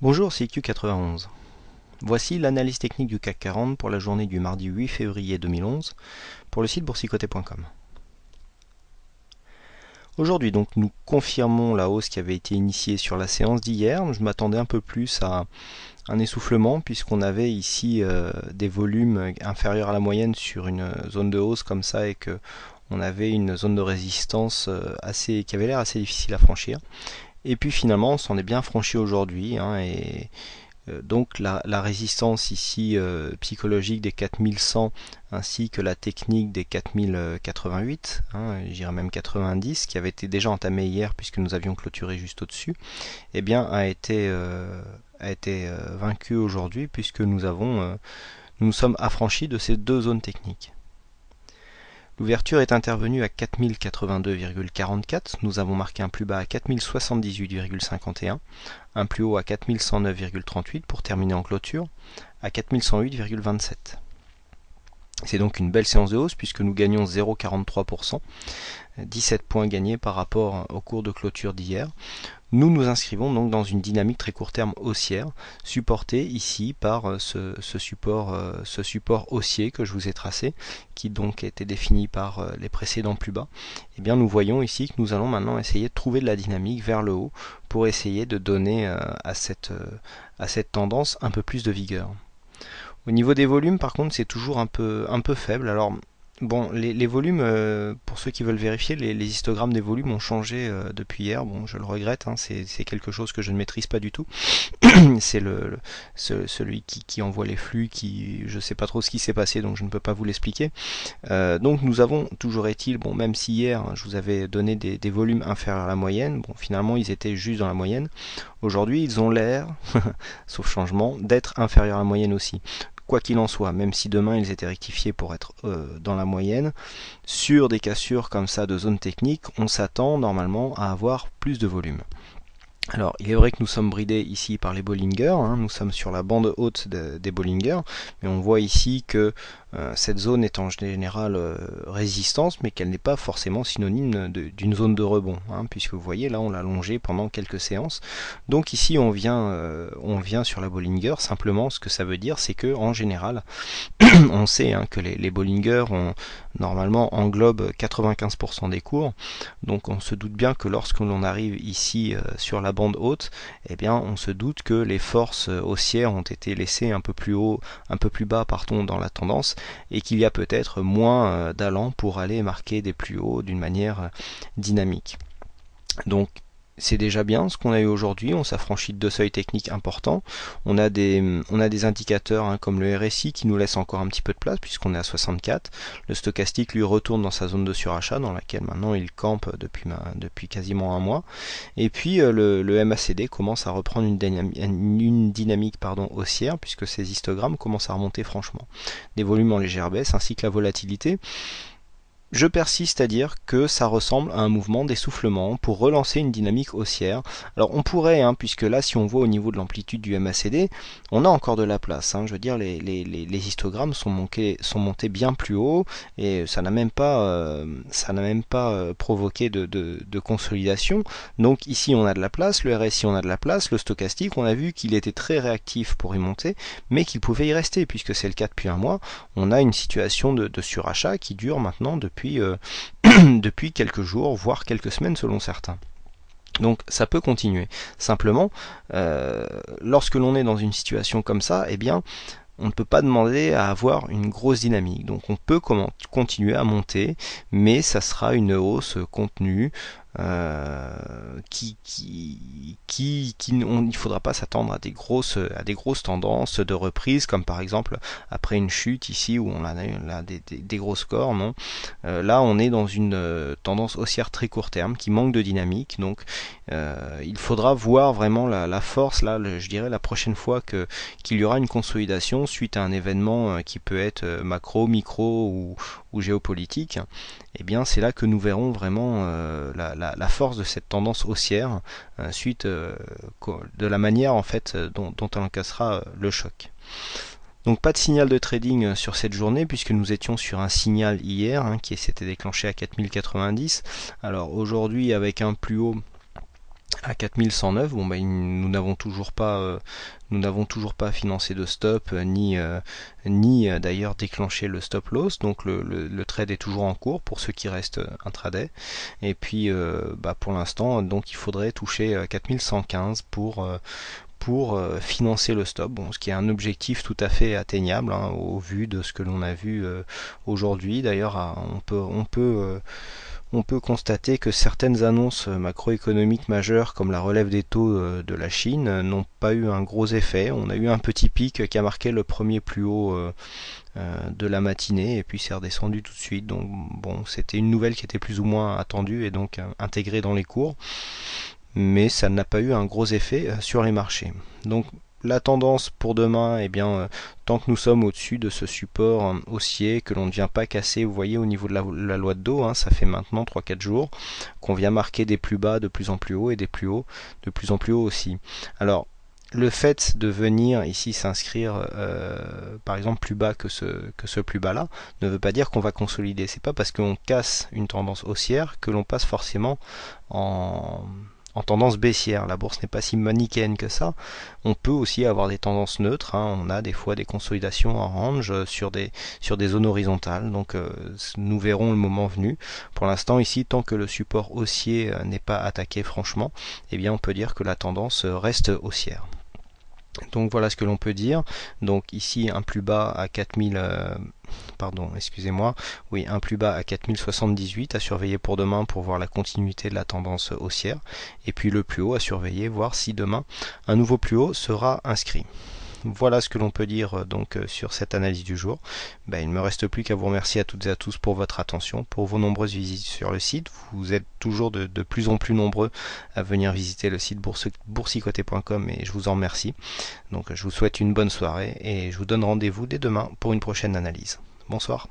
Bonjour, c'est IQ91. Voici l'analyse technique du CAC 40 pour la journée du mardi 8 février 2011 pour le site boursicoté.com. Aujourd'hui, donc, nous confirmons la hausse qui avait été initiée sur la séance d'hier. Je m'attendais un peu plus à un essoufflement puisqu'on avait ici des volumes inférieurs à la moyenne sur une zone de hausse comme ça et que on avait une zone de résistance qui avait l'air assez difficile à franchir. Et puis finalement, on s'en est bien franchi aujourd'hui et donc la résistance ici psychologique des 4100 ainsi que la technique des 4088, j'irais même 90, qui avait été déjà entamée hier puisque nous avions clôturé juste au-dessus, eh bien a été vaincue aujourd'hui puisque nous sommes affranchis de ces deux zones techniques. L'ouverture est intervenue à 4082,44, nous avons marqué un plus bas à 4078,51, un plus haut à 4109,38 pour terminer en clôture à 4108,27. C'est donc une belle séance de hausse puisque nous gagnons 0,43%, 17 points gagnés par rapport au cours de clôture d'hier. Nous nous inscrivons donc dans une dynamique très court terme haussière, supportée ici par ce support haussier que je vous ai tracé, qui donc a été défini par les précédents plus bas. Et bien nous voyons ici que nous allons maintenant essayer de trouver de la dynamique vers le haut pour essayer de donner à cette tendance un peu plus de vigueur. Au niveau des volumes, par contre, c'est toujours un peu faible. Alors, bon, les volumes, pour ceux qui veulent vérifier, les histogrammes des volumes ont changé depuis hier. Bon, je le regrette, c'est quelque chose que je ne maîtrise pas du tout. C'est celui qui envoie les flux, je ne sais pas trop ce qui s'est passé, donc je ne peux pas vous l'expliquer. Donc nous avons, toujours est-il, bon, même si hier je vous avais donné des volumes inférieurs à la moyenne, bon, finalement ils étaient juste dans la moyenne. Aujourd'hui, ils ont l'air, sauf changement, d'être inférieurs à la moyenne aussi. Quoi qu'il en soit, même si demain ils étaient rectifiés pour être dans la moyenne, sur des cassures comme ça de zone technique, on s'attend normalement à avoir plus de volume. Alors, il est vrai que nous sommes bridés ici par les Bollinger, nous sommes sur la bande haute des Bollinger, mais on voit ici que cette zone est en général résistance, mais qu'elle n'est pas forcément synonyme d'une zone de rebond, puisque vous voyez là on l'a longé pendant quelques séances. Donc ici on vient sur la Bollinger, simplement ce que ça veut dire c'est que en général on sait que les Bollinger normalement englobent 95% des cours, donc on se doute bien que lorsque l'on arrive ici sur la bande haute, eh bien on se doute que les forces haussières ont été laissées un peu plus haut, un peu plus bas dans la tendance, et qu'il y a peut-être moins d'allant pour aller marquer des plus hauts d'une manière dynamique. Donc c'est déjà bien ce qu'on a eu aujourd'hui, on s'affranchit de deux seuils techniques importants, on a des indicateurs comme le RSI qui nous laisse encore un petit peu de place puisqu'on est à 64, le stochastique lui retourne dans sa zone de surachat dans laquelle maintenant il campe depuis quasiment un mois, et puis le MACD commence à reprendre une dynamique haussière puisque ces histogrammes commencent à remonter franchement. Des volumes en légère baisse ainsi que la volatilité. Je persiste à dire que ça ressemble à un mouvement d'essoufflement pour relancer une dynamique haussière. Alors on pourrait, puisque là si on voit au niveau de l'amplitude du MACD, on a encore de la place. Je veux dire, les histogrammes sont montés bien plus haut et ça n'a même pas provoqué de consolidation. Donc ici on a de la place, le RSI on a de la place, le stochastique on a vu qu'il était très réactif pour y monter, mais qu'il pouvait y rester puisque c'est le cas depuis un mois. On a une situation de surachat qui dure maintenant depuis quelques jours, voire quelques semaines selon certains. Donc ça peut continuer. Simplement, lorsque l'on est dans une situation comme ça, eh bien, on ne peut pas demander à avoir une grosse dynamique. Donc on peut continuer à monter, mais ça sera une hausse contenue. Il ne faudra pas s'attendre à des grosses tendances de reprise, comme par exemple après une chute ici où on a des gros scores. Non, là on est dans une tendance haussière très court terme qui manque de dynamique. Donc il faudra voir vraiment la force là, je dirais la prochaine fois qu'il y aura une consolidation suite à un événement qui peut être macro, micro ou géopolitique. Et bien c'est là que nous verrons vraiment la force de cette tendance haussière suite de la manière en fait dont on encaissera le choc. Donc pas de signal de trading sur cette journée puisque nous étions sur un signal hier qui s'était déclenché à 4090. Alors aujourd'hui avec un plus haut à 4109, bon, nous n'avons toujours pas financé de stop ni d'ailleurs déclenché le stop loss, donc le trade est toujours en cours pour ceux qui restent intraday. Et puis pour l'instant, donc il faudrait toucher 4115 pour financer le stop, bon, ce qui est un objectif tout à fait atteignable hein, au vu de ce que l'on a vu aujourd'hui. D'ailleurs, on peut constater que certaines annonces macroéconomiques majeures comme la relève des taux de la Chine n'ont pas eu un gros effet. On a eu un petit pic qui a marqué le premier plus haut de la matinée et puis c'est redescendu tout de suite. Donc bon, c'était une nouvelle qui était plus ou moins attendue et donc intégrée dans les cours, mais ça n'a pas eu un gros effet sur les marchés. Donc la tendance pour demain, eh bien, tant que nous sommes au-dessus de ce support haussier que l'on ne vient pas casser, vous voyez au niveau de la loi de dos, hein, ça fait maintenant 3-4 jours qu'on vient marquer des plus bas de plus en plus haut et des plus hauts de plus en plus haut aussi. Alors le fait de venir ici s'inscrire par exemple plus bas que ce plus bas là ne veut pas dire qu'on va consolider. C'est pas parce qu'on casse une tendance haussière que l'on passe forcément en tendance baissière. La bourse n'est pas si manichéenne que ça. On peut aussi avoir des tendances neutres, hein. On a des fois des consolidations en range sur des zones horizontales. Donc nous verrons le moment venu. Pour l'instant ici, tant que le support haussier n'est pas attaqué franchement, eh bien on peut dire que la tendance reste haussière. Donc voilà ce que l'on peut dire. Donc ici un plus bas à 4000 un plus bas à 4078 à surveiller pour demain pour voir la continuité de la tendance haussière, et puis le plus haut à surveiller, voir si demain un nouveau plus haut sera inscrit. Voilà ce que l'on peut dire donc sur cette analyse du jour. Il ne me reste plus qu'à vous remercier à toutes et à tous pour votre attention, pour vos nombreuses visites sur le site. Vous êtes toujours de plus en plus nombreux à venir visiter le site boursicoté.com et je vous en remercie. Donc je vous souhaite une bonne soirée et je vous donne rendez-vous dès demain pour une prochaine analyse. Bonsoir.